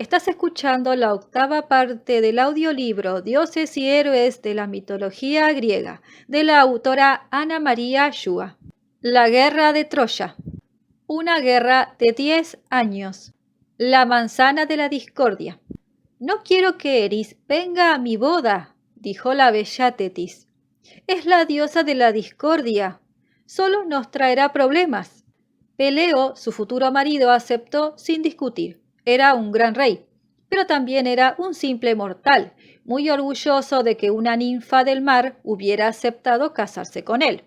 Estás escuchando la octava parte del audiolibro Dioses y héroes de la mitología griega, de la autora Ana María Shua. La guerra de Troya. Una guerra de 10 años. La manzana de la discordia. No quiero que Eris venga a mi boda, dijo la bella Tetis. Es la diosa de la discordia. Solo nos traerá problemas. Peleo, su futuro marido, aceptó sin discutir. Era un gran rey, pero también era un simple mortal, muy orgulloso de que una ninfa del mar hubiera aceptado casarse con él.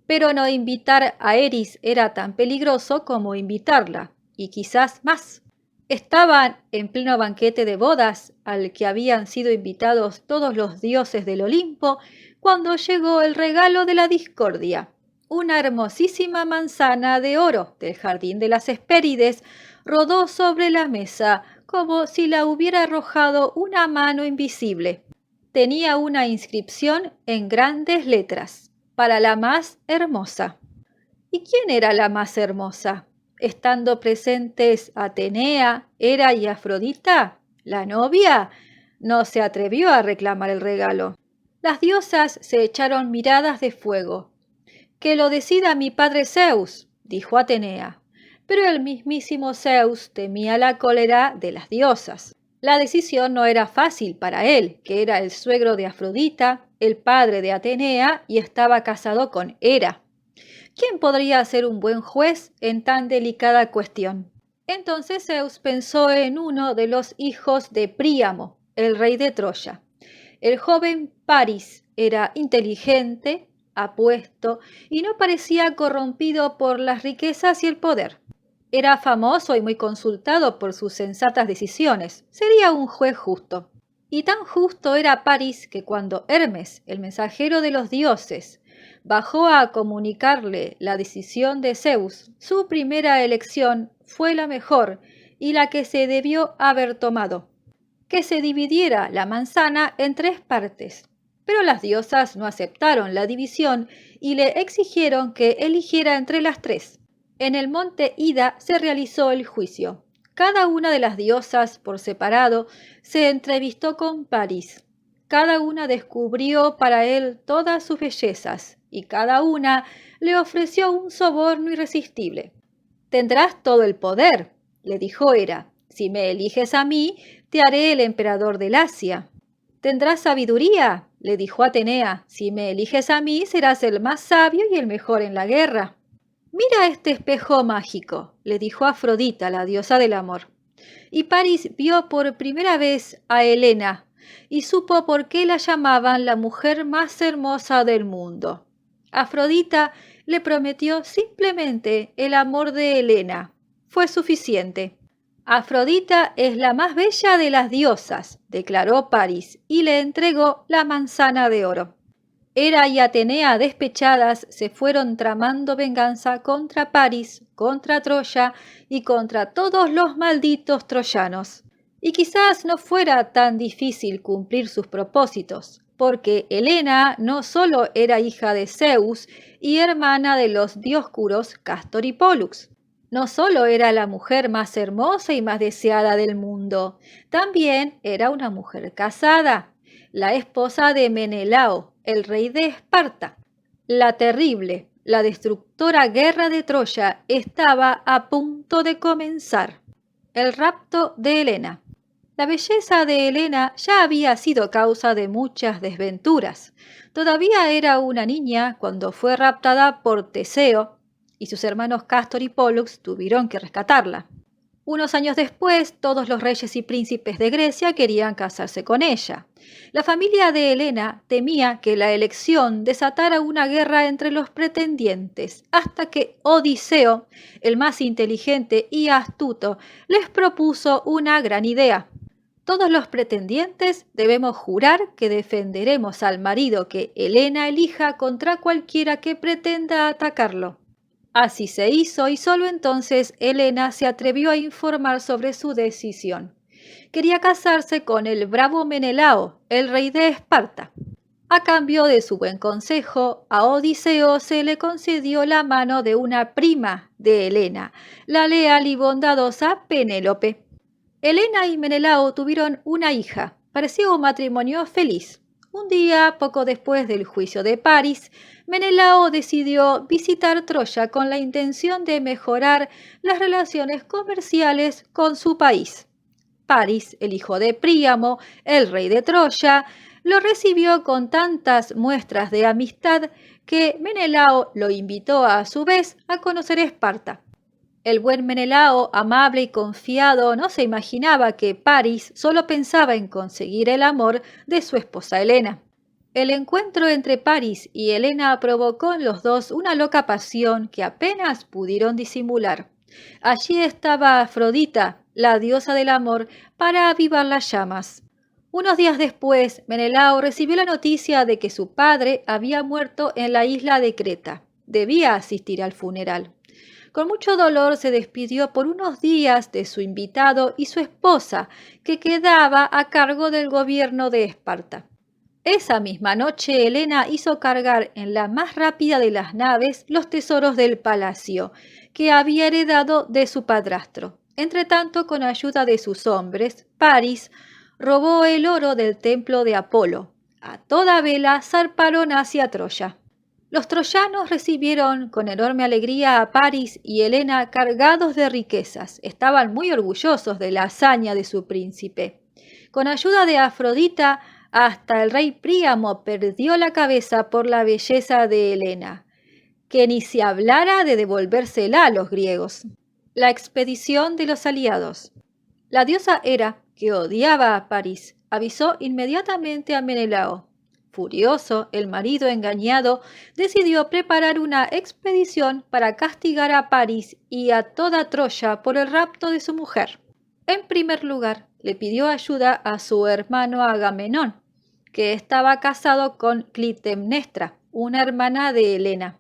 Pero no invitar a Eris era tan peligroso como invitarla, y quizás más. Estaban en pleno banquete de bodas, al que habían sido invitados todos los dioses del Olimpo, cuando llegó el regalo de la discordia. Una hermosísima manzana de oro del jardín de las Hespérides rodó sobre la mesa, como si la hubiera arrojado una mano invisible. Tenía una inscripción en grandes letras: para la más hermosa. ¿Y quién era la más hermosa? Estando presentes Atenea, Hera y Afrodita, la novia, no se atrevió a reclamar el regalo. Las diosas se echaron miradas de fuego. Que lo decida mi padre Zeus, dijo Atenea. Pero el mismísimo Zeus temía la cólera de las diosas. La decisión no era fácil para él, que era el suegro de Afrodita, el padre de Atenea y estaba casado con Hera. ¿Quién podría ser un buen juez en tan delicada cuestión? Entonces Zeus pensó en uno de los hijos de Príamo, el rey de Troya. El joven Paris era inteligente, apuesto y no parecía corrompido por las riquezas y el poder. Era famoso y muy consultado por sus sensatas decisiones. Sería un juez justo. Y tan justo era Paris que cuando Hermes, el mensajero de los dioses, bajó a comunicarle la decisión de Zeus, su primera elección fue la mejor y la que se debió haber tomado: que se dividiera la manzana en 3 partes. Pero las diosas no aceptaron la división y le exigieron que eligiera entre las 3. En el monte Ida se realizó el juicio. Cada una de las diosas, por separado, se entrevistó con Paris. Cada una descubrió para él todas sus bellezas y cada una le ofreció un soborno irresistible. Tendrás todo el poder, le dijo Hera. Si me eliges a mí, te haré el emperador del Asia. Tendrás sabiduría, le dijo Atenea. Si me eliges a mí, serás el más sabio y el mejor en la guerra. Mira este espejo mágico, le dijo Afrodita, la diosa del amor. Y Paris vio por primera vez a Helena y supo por qué la llamaban la mujer más hermosa del mundo. Afrodita le prometió simplemente el amor de Helena. Fue suficiente. Afrodita es la más bella de las diosas, declaró Paris, y le entregó la manzana de oro. Hera y Atenea, despechadas, se fueron tramando venganza contra Paris, contra Troya y contra todos los malditos troyanos. Y quizás no fuera tan difícil cumplir sus propósitos, porque Helena no solo era hija de Zeus y hermana de los dioscuros Cástor y Pólux. No solo era la mujer más hermosa y más deseada del mundo, también era una mujer casada, la esposa de Menelao, el rey de Esparta. La terrible, la destructora guerra de Troya estaba a punto de comenzar. El rapto de Helena. La belleza de Helena ya había sido causa de muchas desventuras. Todavía era una niña cuando fue raptada por Teseo, y sus hermanos Cástor y Pólux tuvieron que rescatarla. Unos años después, todos los reyes y príncipes de Grecia querían casarse con ella. La familia de Helena temía que la elección desatara una guerra entre los pretendientes, hasta que Odiseo, el más inteligente y astuto, les propuso una gran idea. Todos los pretendientes debemos jurar que defenderemos al marido que Helena elija contra cualquiera que pretenda atacarlo. Así se hizo y solo entonces Helena se atrevió a informar sobre su decisión. Quería casarse con el bravo Menelao, el rey de Esparta. A cambio de su buen consejo, a Odiseo se le concedió la mano de una prima de Helena, la leal y bondadosa Penélope. Helena y Menelao tuvieron una hija. Parecía un matrimonio feliz. Un día, poco después del juicio de París, Menelao decidió visitar Troya con la intención de mejorar las relaciones comerciales con su país. París, el hijo de Príamo, el rey de Troya, lo recibió con tantas muestras de amistad que Menelao lo invitó a su vez a conocer Esparta. El buen Menelao, amable y confiado, no se imaginaba que París solo pensaba en conseguir el amor de su esposa Helena. El encuentro entre París y Helena provocó en los dos una loca pasión que apenas pudieron disimular. Allí estaba Afrodita, la diosa del amor, para avivar las llamas. Unos días después, Menelao recibió la noticia de que su padre había muerto en la isla de Creta. Debía asistir al funeral. Con mucho dolor se despidió por unos días de su invitado y su esposa, que quedaba a cargo del gobierno de Esparta. Esa misma noche Helena hizo cargar en la más rápida de las naves los tesoros del palacio, que había heredado de su padrastro. Entretanto, con ayuda de sus hombres, París robó el oro del templo de Apolo. A toda vela zarparon hacia Troya. Los troyanos recibieron con enorme alegría a París y Helena cargados de riquezas. Estaban muy orgullosos de la hazaña de su príncipe. Con ayuda de Afrodita, hasta el rey Príamo perdió la cabeza por la belleza de Helena, que ni se hablara de devolvérsela a los griegos. La expedición de los aliados. La diosa Hera, que odiaba a París, avisó inmediatamente a Menelao. Furioso, el marido engañado decidió preparar una expedición para castigar a París y a toda Troya por el rapto de su mujer. En primer lugar, le pidió ayuda a su hermano Agamenón, que estaba casado con Clitemnestra, una hermana de Helena.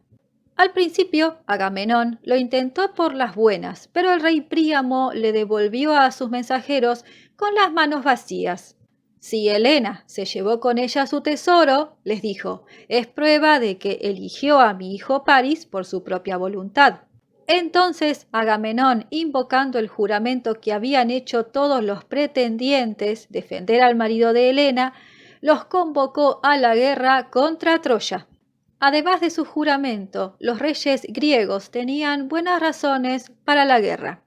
Al principio, Agamenón lo intentó por las buenas, pero el rey Príamo le devolvió a sus mensajeros con las manos vacías. Si Helena se llevó con ella su tesoro, les dijo, es prueba de que eligió a mi hijo París por su propia voluntad. Entonces Agamenón, invocando el juramento que habían hecho todos los pretendientes defender al marido de Helena, los convocó a la guerra contra Troya. Además de su juramento, los reyes griegos tenían buenas razones para la guerra.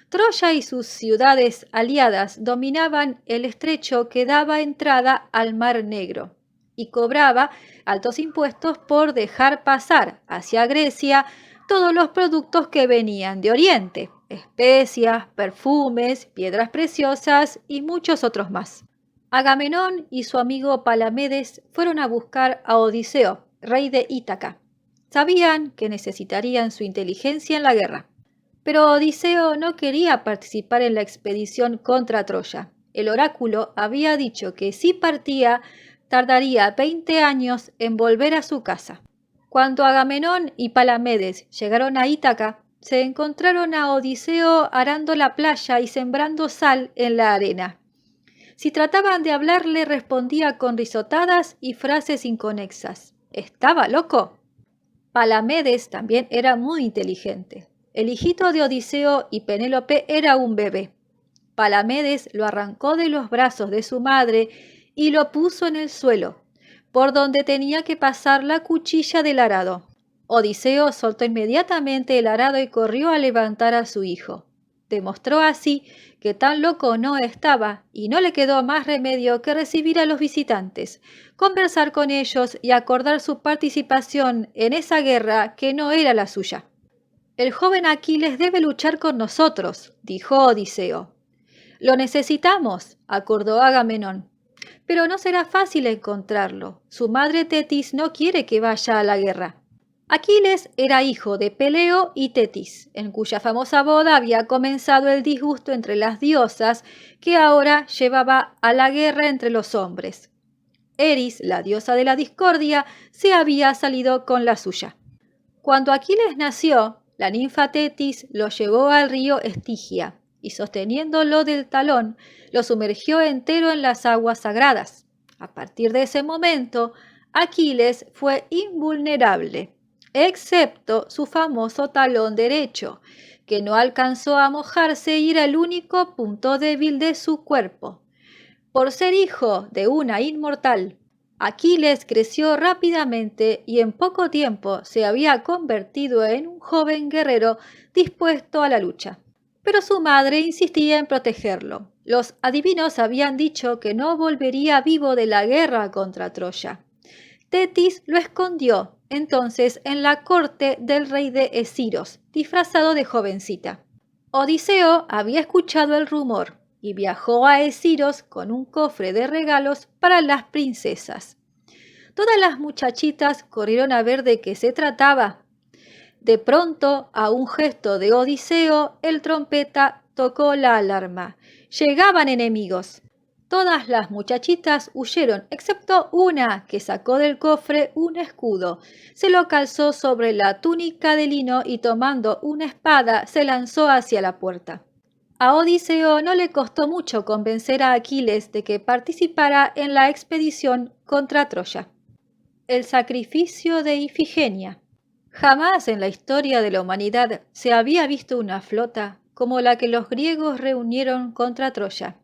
Troya y sus ciudades aliadas dominaban el estrecho que daba entrada al Mar Negro y cobraba altos impuestos por dejar pasar hacia Grecia todos los productos que venían de Oriente, especias, perfumes, piedras preciosas y muchos otros más. Agamenón y su amigo Palamedes fueron a buscar a Odiseo, rey de Ítaca. Sabían que necesitarían su inteligencia en la guerra. Pero Odiseo no quería participar en la expedición contra Troya. El oráculo había dicho que si partía, tardaría 20 años en volver a su casa. Cuando Agamenón y Palamedes llegaron a Ítaca, se encontraron a Odiseo arando la playa y sembrando sal en la arena. Si trataban de hablarle, respondía con risotadas y frases inconexas. ¿Estaba loco? Palamedes también era muy inteligente. El hijito de Odiseo y Penélope era un bebé. Palamedes lo arrancó de los brazos de su madre y lo puso en el suelo, por donde tenía que pasar la cuchilla del arado. Odiseo soltó inmediatamente el arado y corrió a levantar a su hijo. Demostró así que tan loco no estaba y no le quedó más remedio que recibir a los visitantes, conversar con ellos y acordar su participación en esa guerra que no era la suya. El joven Aquiles debe luchar con nosotros, dijo Odiseo. Lo necesitamos, acordó Agamenón, pero no será fácil encontrarlo. Su madre Tetis no quiere que vaya a la guerra. Aquiles era hijo de Peleo y Tetis, en cuya famosa boda había comenzado el disgusto entre las diosas que ahora llevaba a la guerra entre los hombres. Eris, la diosa de la discordia, se había salido con la suya. Cuando Aquiles nació, la ninfa Tetis lo llevó al río Estigia y sosteniéndolo del talón, lo sumergió entero en las aguas sagradas. A partir de ese momento, Aquiles fue invulnerable, excepto su famoso talón derecho, que no alcanzó a mojarse y era el único punto débil de su cuerpo. Por ser hijo de una inmortal, Aquiles creció rápidamente y en poco tiempo se había convertido en un joven guerrero dispuesto a la lucha. Pero su madre insistía en protegerlo. Los adivinos habían dicho que no volvería vivo de la guerra contra Troya. Tetis lo escondió entonces en la corte del rey de Esiros, disfrazado de jovencita. Odiseo había escuchado el rumor y viajó a Esiros con un cofre de regalos para las princesas. Todas las muchachitas corrieron a ver de qué se trataba. De pronto, a un gesto de Odiseo, el trompeta tocó la alarma. Llegaban enemigos. Todas las muchachitas huyeron, excepto una que sacó del cofre un escudo. Se lo calzó sobre la túnica de lino y tomando una espada se lanzó hacia la puerta. A Odiseo no le costó mucho convencer a Aquiles de que participara en la expedición contra Troya. El sacrificio de Ifigenia. Jamás en la historia de la humanidad se había visto una flota como la que los griegos reunieron contra Troya.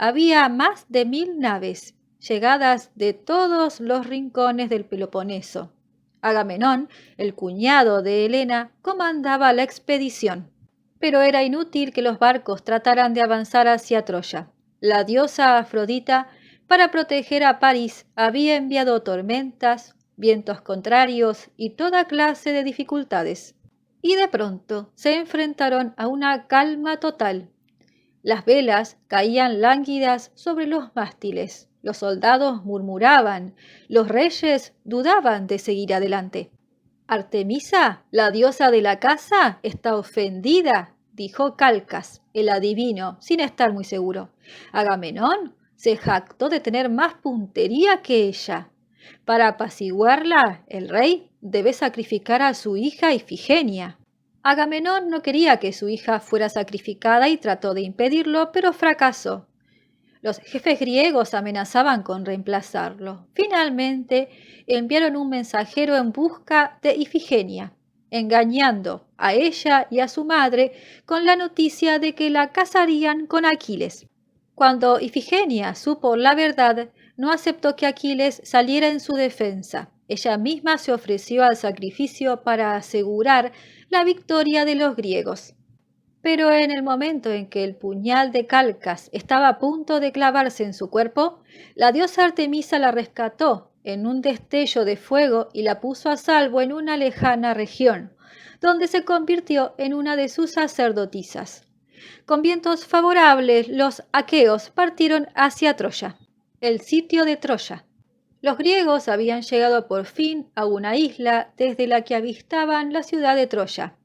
Había más de 1000 naves, llegadas de todos los rincones del Peloponeso. Agamenón, el cuñado de Helena, comandaba la expedición. Pero era inútil que los barcos trataran de avanzar hacia Troya. La diosa Afrodita, para proteger a París, había enviado tormentas, vientos contrarios y toda clase de dificultades. Y de pronto se enfrentaron a una calma total. Las velas caían lánguidas sobre los mástiles, los soldados murmuraban, los reyes dudaban de seguir adelante. «Artemisa, la diosa de la caza, está ofendida», dijo Calcas, el adivino, sin estar muy seguro. Agamenón se jactó de tener más puntería que ella. Para apaciguarla, el rey debe sacrificar a su hija Ifigenia. Agamenón no quería que su hija fuera sacrificada y trató de impedirlo, pero fracasó. Los jefes griegos amenazaban con reemplazarlo. Finalmente enviaron un mensajero en busca de Ifigenia, engañando a ella y a su madre con la noticia de que la casarían con Aquiles. Cuando Ifigenia supo la verdad, no aceptó que Aquiles saliera en su defensa. Ella misma se ofreció al sacrificio para asegurar la victoria de los griegos. Pero en el momento en que el puñal de Calcas estaba a punto de clavarse en su cuerpo, la diosa Artemisa la rescató en un destello de fuego y la puso a salvo en una lejana región, donde se convirtió en una de sus sacerdotisas. Con vientos favorables, los aqueos partieron hacia Troya. El sitio de Troya. Los griegos habían llegado por fin a una isla desde la que avistaban la ciudad de Troya.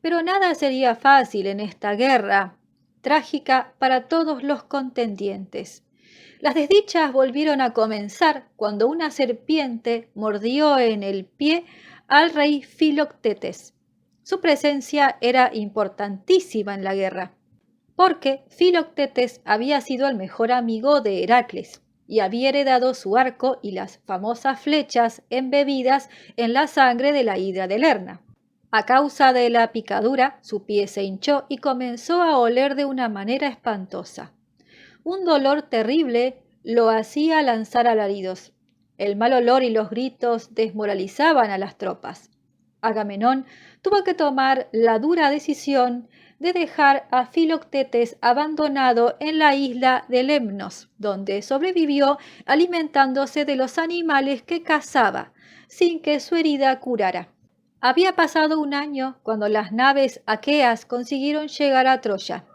Pero nada sería fácil en esta guerra, trágica para todos los contendientes. Las desdichas volvieron a comenzar cuando una serpiente mordió en el pie al rey Filoctetes. Su presencia era importantísima en la guerra, porque Filoctetes había sido el mejor amigo de Heracles y había heredado su arco y las famosas flechas embebidas en la sangre de la hidra de Lerna. A causa de la picadura, su pie se hinchó y comenzó a oler de una manera espantosa. Un dolor terrible lo hacía lanzar alaridos. El mal olor y los gritos desmoralizaban a las tropas. Agamenón tuvo que tomar la dura decisión de dejar a Filoctetes abandonado en la isla de Lemnos, donde sobrevivió alimentándose de los animales que cazaba, sin que su herida curara. Había pasado un año cuando las naves aqueas consiguieron llegar a Troya.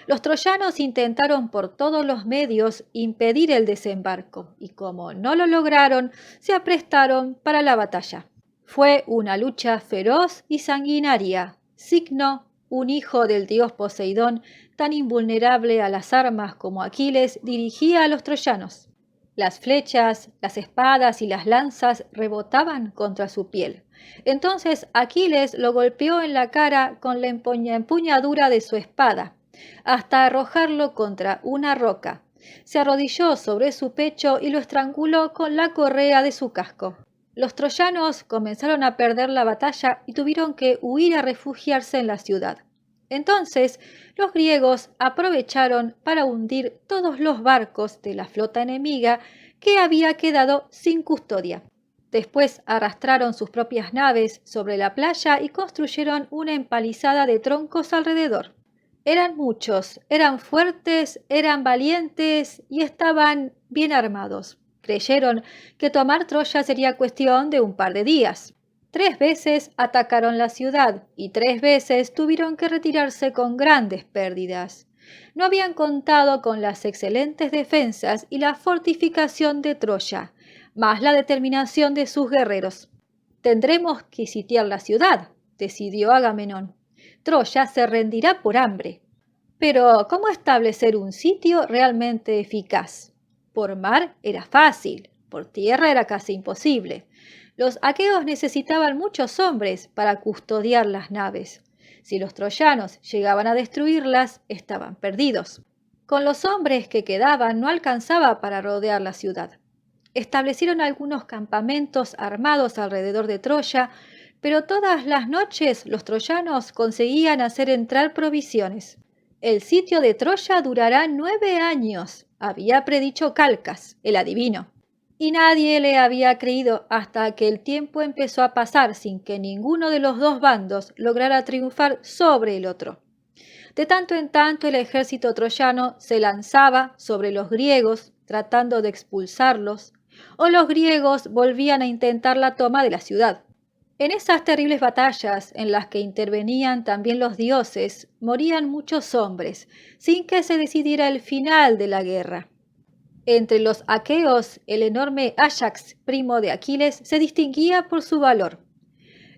Los troyanos intentaron por todos los medios impedir el desembarco y como no lo lograron, se aprestaron para la batalla. Fue una lucha feroz y sanguinaria. Cicno, un hijo del dios Poseidón, tan invulnerable a las armas como Aquiles, dirigía a los troyanos. Las flechas, las espadas y las lanzas rebotaban contra su piel. Entonces Aquiles lo golpeó en la cara con la empuñadura de su espada, hasta arrojarlo contra una roca. Se arrodilló sobre su pecho y lo estranguló con la correa de su casco. Los troyanos comenzaron a perder la batalla y tuvieron que huir a refugiarse en la ciudad. Entonces los griegos aprovecharon para hundir todos los barcos de la flota enemiga que había quedado sin custodia. Después arrastraron sus propias naves sobre la playa y construyeron una empalizada de troncos alrededor. Eran muchos, eran fuertes, eran valientes y estaban bien armados. Creyeron que tomar Troya sería cuestión de un par de días. 3 veces atacaron la ciudad y 3 veces tuvieron que retirarse con grandes pérdidas. No habían contado con las excelentes defensas y la fortificación de Troya, más la determinación de sus guerreros. «Tendremos que sitiar la ciudad», decidió Agamenón. «Troya se rendirá por hambre». Pero, ¿cómo establecer un sitio realmente eficaz? Por mar era fácil, por tierra era casi imposible. Los aqueos necesitaban muchos hombres para custodiar las naves. Si los troyanos llegaban a destruirlas, estaban perdidos. Con los hombres que quedaban no alcanzaba para rodear la ciudad. Establecieron algunos campamentos armados alrededor de Troya, pero todas las noches los troyanos conseguían hacer entrar provisiones. «El sitio de Troya durará 9 años», había predicho Calcas, el adivino. Y nadie le había creído hasta que el tiempo empezó a pasar sin que ninguno de los 2 bandos lograra triunfar sobre el otro. De tanto en tanto el ejército troyano se lanzaba sobre los griegos tratando de expulsarlos, o los griegos volvían a intentar la toma de la ciudad. En esas terribles batallas en las que intervenían también los dioses, morían muchos hombres, sin que se decidiera el final de la guerra. Entre los aqueos, el enorme Áyax, primo de Aquiles, se distinguía por su valor.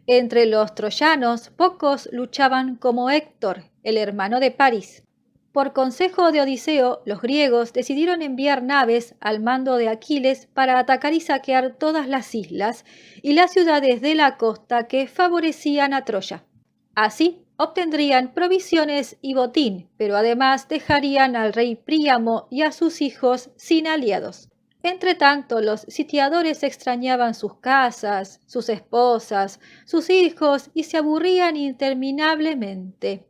Entre los troyanos, pocos luchaban como Héctor, el hermano de París. Por consejo de Odiseo, los griegos decidieron enviar naves al mando de Aquiles para atacar y saquear todas las islas y las ciudades de la costa que favorecían a Troya. Así obtendrían provisiones y botín, pero además dejarían al rey Príamo y a sus hijos sin aliados. Entretanto, los sitiadores extrañaban sus casas, sus esposas, sus hijos y se aburrían interminablemente.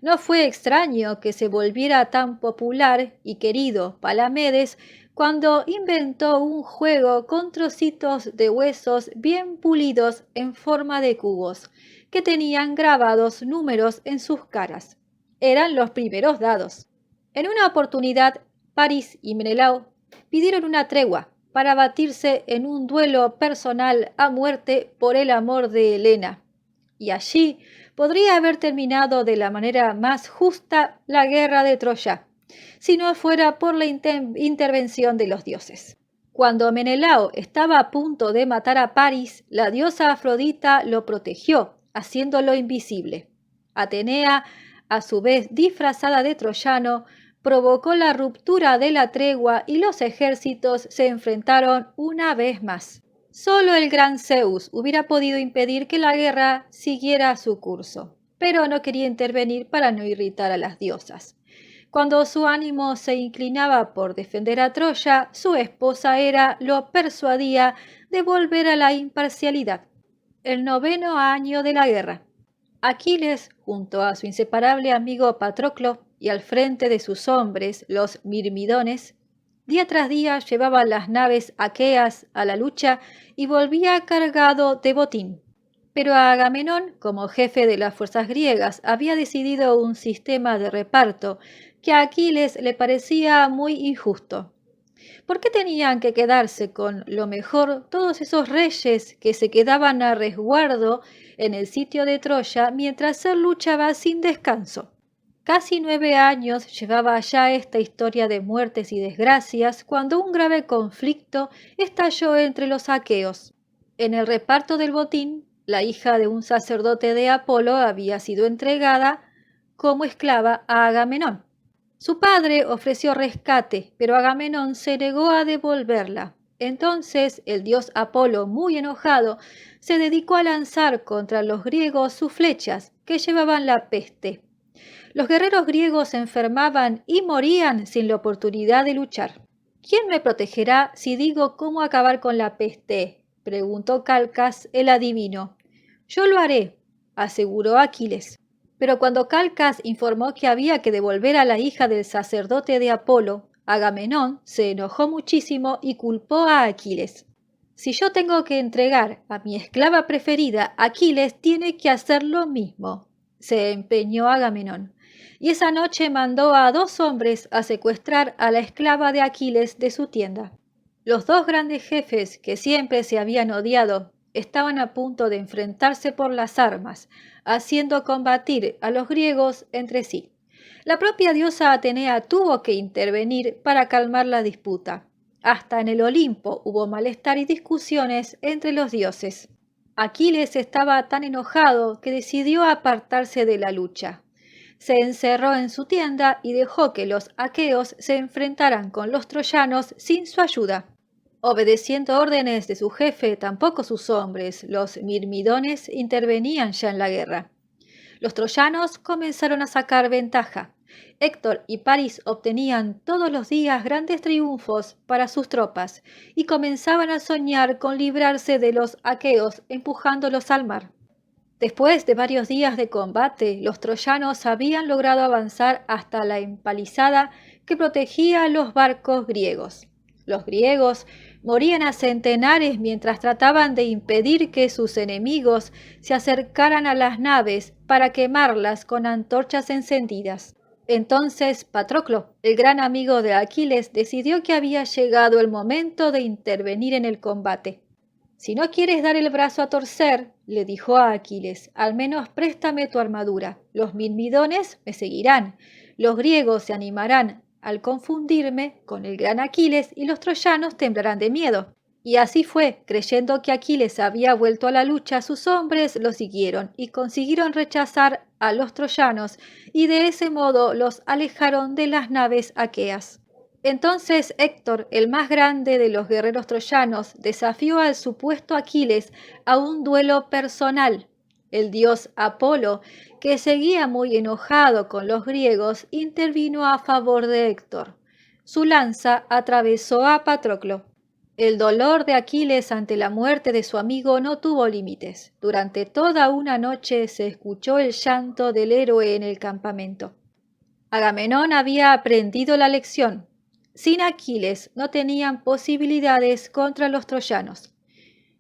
No fue extraño que se volviera tan popular y querido Palamedes cuando inventó un juego con trocitos de huesos bien pulidos en forma de cubos, que tenían grabados números en sus caras. Eran los primeros dados. En una oportunidad, París y Menelao pidieron una tregua para batirse en un duelo personal a muerte por el amor de Helena. Y allí podría haber terminado de la manera más justa la guerra de Troya, si no fuera por la intervención de los dioses. Cuando Menelao estaba a punto de matar a París, la diosa Afrodita lo protegió, haciéndolo invisible. Atenea, a su vez disfrazada de troyano, provocó la ruptura de la tregua y los ejércitos se enfrentaron una vez más. Solo el gran Zeus hubiera podido impedir que la guerra siguiera su curso, pero no quería intervenir para no irritar a las diosas. Cuando su ánimo se inclinaba por defender a Troya, su esposa Hera lo persuadía de volver a la imparcialidad. El 9º año de la guerra. Aquiles, junto a su inseparable amigo Patroclo y al frente de sus hombres, los mirmidones, día tras día llevaba las naves aqueas a la lucha y volvía cargado de botín. Pero Agamenón, como jefe de las fuerzas griegas, había decidido un sistema de reparto que a Aquiles le parecía muy injusto. ¿Por qué tenían que quedarse con lo mejor todos esos reyes que se quedaban a resguardo en el sitio de Troya mientras él luchaba sin descanso? Casi 9 años llevaba ya esta historia de muertes y desgracias cuando un grave conflicto estalló entre los aqueos. En el reparto del botín, la hija de un sacerdote de Apolo había sido entregada como esclava a Agamenón. Su padre ofreció rescate, pero Agamenón se negó a devolverla. Entonces el dios Apolo, muy enojado, se dedicó a lanzar contra los griegos sus flechas, que llevaban la peste. Los guerreros griegos se enfermaban y morían sin la oportunidad de luchar. «¿Quién me protegerá si digo cómo acabar con la peste?», preguntó Calcas, el adivino. «Yo lo haré», aseguró Aquiles. Pero cuando Calcas informó que había que devolver a la hija del sacerdote de Apolo, Agamenón se enojó muchísimo y culpó a Aquiles. Si yo tengo que entregar a mi esclava preferida, Aquiles tiene que hacer lo mismo, se empeñó Agamenón. Y esa noche mandó a 2 hombres a secuestrar a la esclava de Aquiles de su tienda. Los 2 grandes jefes, que siempre se habían odiado, estaban a punto de enfrentarse por las armas, haciendo combatir a los griegos entre sí. La propia diosa Atenea tuvo que intervenir para calmar la disputa. Hasta en el Olimpo hubo malestar y discusiones entre los dioses. Aquiles estaba tan enojado que decidió apartarse de la lucha. Se encerró en su tienda y dejó que los aqueos se enfrentaran con los troyanos sin su ayuda. Obedeciendo órdenes de su jefe, tampoco sus hombres, los mirmidones, intervenían ya en la guerra. Los troyanos comenzaron a sacar ventaja. Héctor y París obtenían todos los días grandes triunfos para sus tropas y comenzaban a soñar con librarse de los aqueos empujándolos al mar. Después de varios días de combate, los troyanos habían logrado avanzar hasta la empalizada que protegía a los barcos griegos. Los griegos morían a centenares mientras trataban de impedir que sus enemigos se acercaran a las naves para quemarlas con antorchas encendidas. Entonces Patroclo, el gran amigo de Aquiles, decidió que había llegado el momento de intervenir en el combate. «Si no quieres dar el brazo a torcer», le dijo a Aquiles, «al menos préstame tu armadura. Los mirmidones me seguirán, los griegos se animarán al confundirme con el gran Aquiles y los troyanos temblarán de miedo». Y así fue, creyendo que Aquiles había vuelto a la lucha, sus hombres lo siguieron y consiguieron rechazar a los troyanos y de ese modo los alejaron de las naves aqueas. Entonces Héctor, el más grande de los guerreros troyanos, desafió al supuesto Aquiles a un duelo personal. El dios Apolo, que seguía muy enojado con los griegos, intervino a favor de Héctor. Su lanza atravesó a Patroclo. El dolor de Aquiles ante la muerte de su amigo no tuvo límites. Durante toda una noche se escuchó el llanto del héroe en el campamento. Agamenón había aprendido la lección. Sin Aquiles no tenían posibilidades contra los troyanos.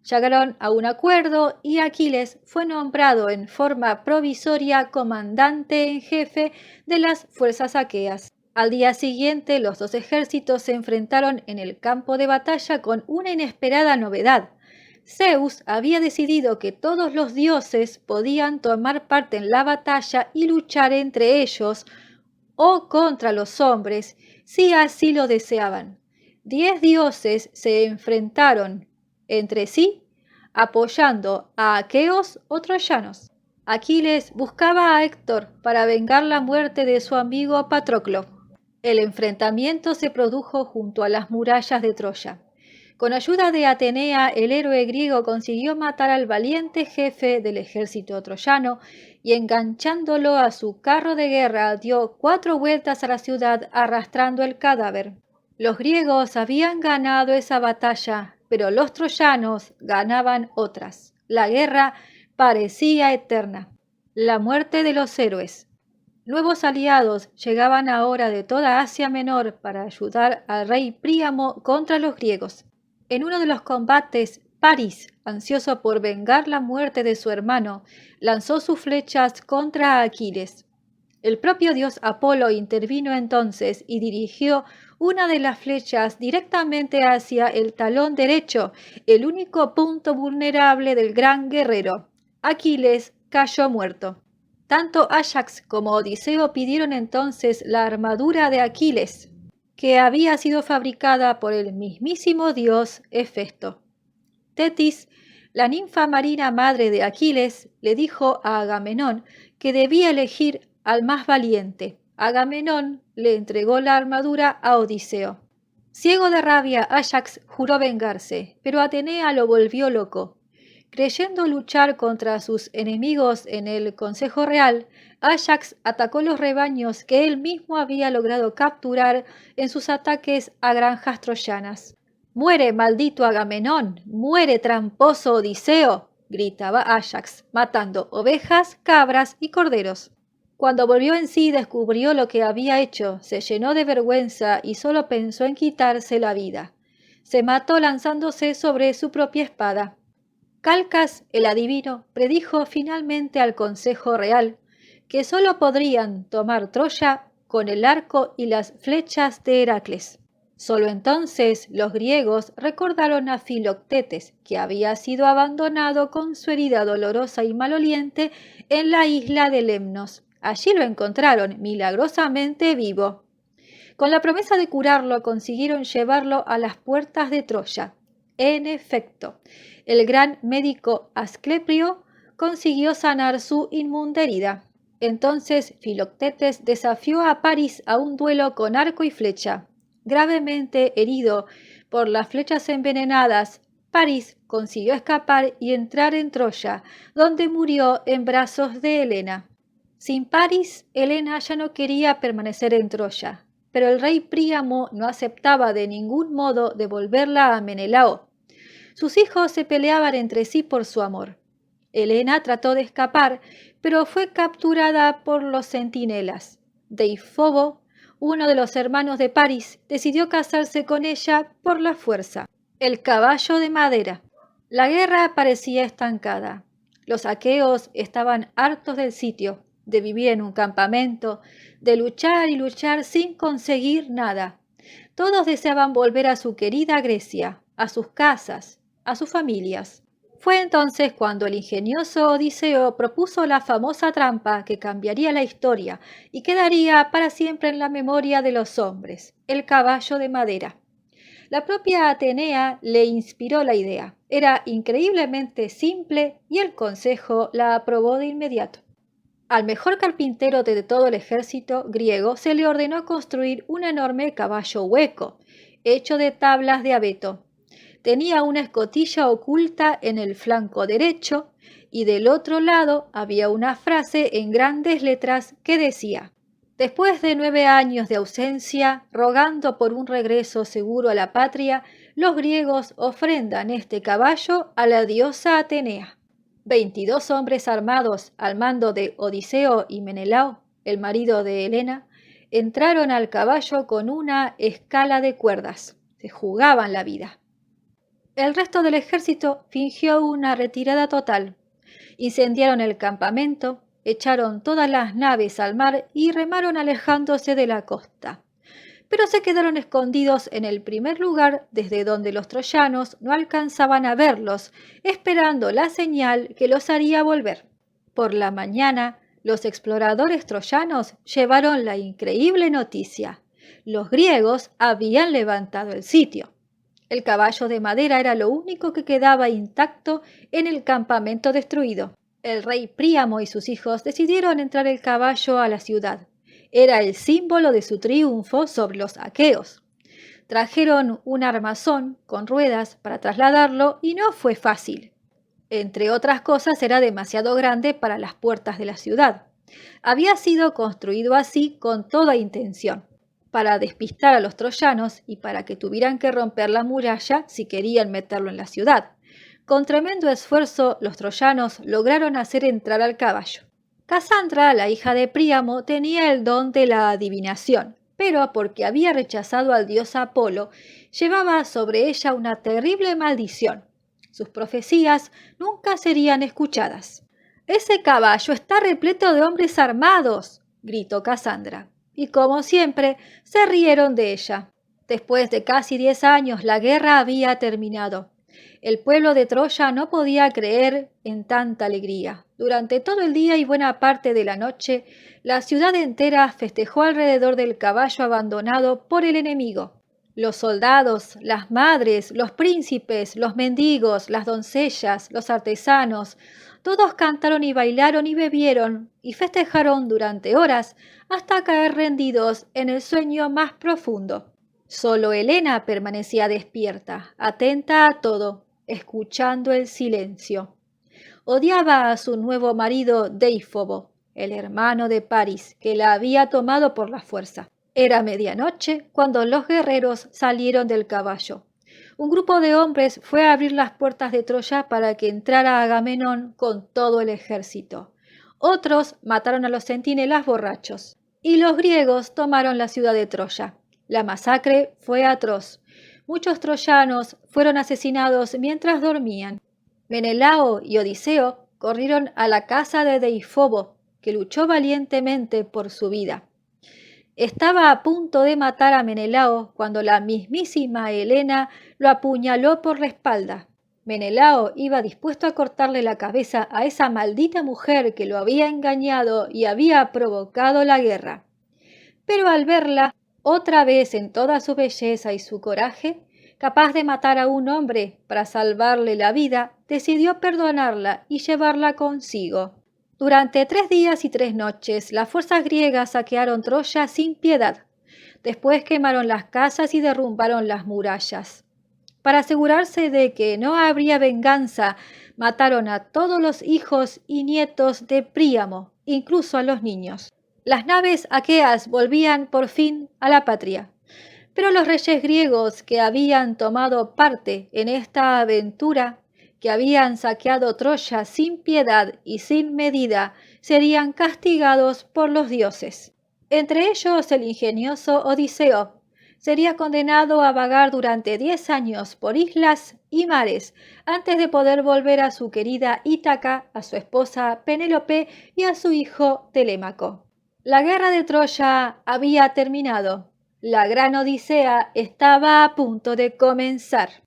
Llegaron a un acuerdo y Aquiles fue nombrado en forma provisoria comandante en jefe de las fuerzas aqueas. Al día siguiente, los 2 ejércitos se enfrentaron en el campo de batalla con una inesperada novedad. Zeus había decidido que todos los dioses podían tomar parte en la batalla y luchar entre ellos o contra los hombres, si así lo deseaban. 10 dioses se enfrentaron entre sí, apoyando a aqueos o troyanos. Aquiles buscaba a Héctor para vengar la muerte de su amigo Patroclo. El enfrentamiento se produjo junto a las murallas de Troya. Con ayuda de Atenea, el héroe griego consiguió matar al valiente jefe del ejército troyano y enganchándolo a su carro de guerra dio 4 vueltas a la ciudad arrastrando el cadáver. Los griegos habían ganado esa batalla, pero los troyanos ganaban otras. La guerra parecía eterna. La muerte de los héroes. Nuevos aliados llegaban ahora de toda Asia Menor para ayudar al rey Príamo contra los griegos. En uno de los combates, París, ansioso por vengar la muerte de su hermano, lanzó sus flechas contra Aquiles. El propio dios Apolo intervino entonces y dirigió una de las flechas directamente hacia el talón derecho, el único punto vulnerable del gran guerrero. Aquiles cayó muerto. Tanto Áyax como Odiseo pidieron entonces la armadura de Aquiles, que había sido fabricada por el mismísimo dios Hefesto. Tetis, la ninfa marina madre de Aquiles, le dijo a Agamenón que debía elegir al más valiente. Agamenón le entregó la armadura a Odiseo. Ciego de rabia, Áyax juró vengarse, pero Atenea lo volvió loco. Creyendo luchar contra sus enemigos en el Consejo Real, Áyax atacó los rebaños que él mismo había logrado capturar en sus ataques a granjas troyanas. «¡Muere, maldito Agamenón! ¡Muere, tramposo Odiseo!», gritaba Áyax, matando ovejas, cabras y corderos. Cuando volvió en sí, descubrió lo que había hecho, se llenó de vergüenza y solo pensó en quitarse la vida. Se mató lanzándose sobre su propia espada. Calcas, el adivino, predijo finalmente al Consejo Real que sólo podrían tomar Troya con el arco y las flechas de Heracles. Solo entonces los griegos recordaron a Filoctetes, que había sido abandonado con su herida dolorosa y maloliente en la isla de Lemnos. Allí lo encontraron milagrosamente vivo. Con la promesa de curarlo, consiguieron llevarlo a las puertas de Troya. En efecto, el gran médico Asclepio consiguió sanar su inmunda herida. Entonces Filoctetes desafió a París a un duelo con arco y flecha. Gravemente herido por las flechas envenenadas, París consiguió escapar y entrar en Troya, donde murió en brazos de Helena. Sin París, Helena ya no quería permanecer en Troya, pero el rey Príamo no aceptaba de ningún modo devolverla a Menelao. Sus hijos se peleaban entre sí por su amor. Helena trató de escapar, pero fue capturada por los centinelas. Deifobo, uno de los hermanos de París, decidió casarse con ella por la fuerza. El caballo de madera. La guerra parecía estancada. Los aqueos estaban hartos del sitio, de vivir en un campamento, de luchar y luchar sin conseguir nada. Todos deseaban volver a su querida Grecia, a sus casas, a sus familias. Fue entonces cuando el ingenioso Odiseo propuso la famosa trampa que cambiaría la historia y quedaría para siempre en la memoria de los hombres, el caballo de madera. La propia Atenea le inspiró la idea. Era increíblemente simple y el consejo la aprobó de inmediato. Al mejor carpintero de todo el ejército griego se le ordenó construir un enorme caballo hueco, hecho de tablas de abeto. Tenía una escotilla oculta en el flanco derecho y del otro lado había una frase en grandes letras que decía: «Después de 9 años de ausencia, rogando por un regreso seguro a la patria, los griegos ofrendan este caballo a la diosa Atenea». 22 hombres armados al mando de Odiseo y Menelao, el marido de Helena, entraron al caballo con una escala de cuerdas. Se jugaban la vida. El resto del ejército fingió una retirada total. Incendiaron el campamento, echaron todas las naves al mar y remaron alejándose de la costa. Pero se quedaron escondidos en el primer lugar desde donde los troyanos no alcanzaban a verlos, esperando la señal que los haría volver. Por la mañana, los exploradores troyanos llevaron la increíble noticia: los griegos habían levantado el sitio. El caballo de madera era lo único que quedaba intacto en el campamento destruido. El rey Príamo y sus hijos decidieron entrar el caballo a la ciudad. Era el símbolo de su triunfo sobre los aqueos. Trajeron un armazón con ruedas para trasladarlo y no fue fácil. Entre otras cosas, era demasiado grande para las puertas de la ciudad. Había sido construido así con toda intención, para despistar a los troyanos y para que tuvieran que romper la muralla si querían meterlo en la ciudad. Con tremendo esfuerzo, los troyanos lograron hacer entrar al caballo. Casandra, la hija de Príamo, tenía el don de la adivinación, pero porque había rechazado al dios Apolo, llevaba sobre ella una terrible maldición. Sus profecías nunca serían escuchadas. «Ese caballo está repleto de hombres armados», gritó Casandra, y como siempre, se rieron de ella. Después de casi 10 años, la guerra había terminado. El pueblo de Troya no podía creer en tanta alegría. Durante todo el día y buena parte de la noche, la ciudad entera festejó alrededor del caballo abandonado por el enemigo. Los soldados, las madres, los príncipes, los mendigos, las doncellas, los artesanos, todos cantaron y bailaron y bebieron y festejaron durante horas hasta caer rendidos en el sueño más profundo. Solo Helena permanecía despierta, atenta a todo, escuchando el silencio. Odiaba a su nuevo marido Deifobo, el hermano de París, que la había tomado por la fuerza. Era medianoche cuando los guerreros salieron del caballo. Un grupo de hombres fue a abrir las puertas de Troya para que entrara Agamenón con todo el ejército. Otros mataron a los centinelas borrachos. Y los griegos tomaron la ciudad de Troya. La masacre fue atroz. Muchos troyanos fueron asesinados mientras dormían. Menelao y Odiseo corrieron a la casa de Deifobo, que luchó valientemente por su vida. Estaba a punto de matar a Menelao cuando la mismísima Helena lo apuñaló por la espalda. Menelao iba dispuesto a cortarle la cabeza a esa maldita mujer que lo había engañado y había provocado la guerra. Pero al verla, otra vez en toda su belleza y su coraje, capaz de matar a un hombre para salvarle la vida, decidió perdonarla y llevarla consigo. Durante 3 días y 3 noches, las fuerzas griegas saquearon Troya sin piedad. Después quemaron las casas y derrumbaron las murallas. Para asegurarse de que no habría venganza, mataron a todos los hijos y nietos de Príamo, incluso a los niños. Las naves aqueas volvían por fin a la patria. Pero los reyes griegos que habían tomado parte en esta aventura, que habían saqueado Troya sin piedad y sin medida, serían castigados por los dioses. Entre ellos el ingenioso Odiseo sería condenado a vagar durante 10 años por islas y mares antes de poder volver a su querida Ítaca, a su esposa Penélope y a su hijo Telémaco. La guerra de Troya había terminado. La gran odisea estaba a punto de comenzar.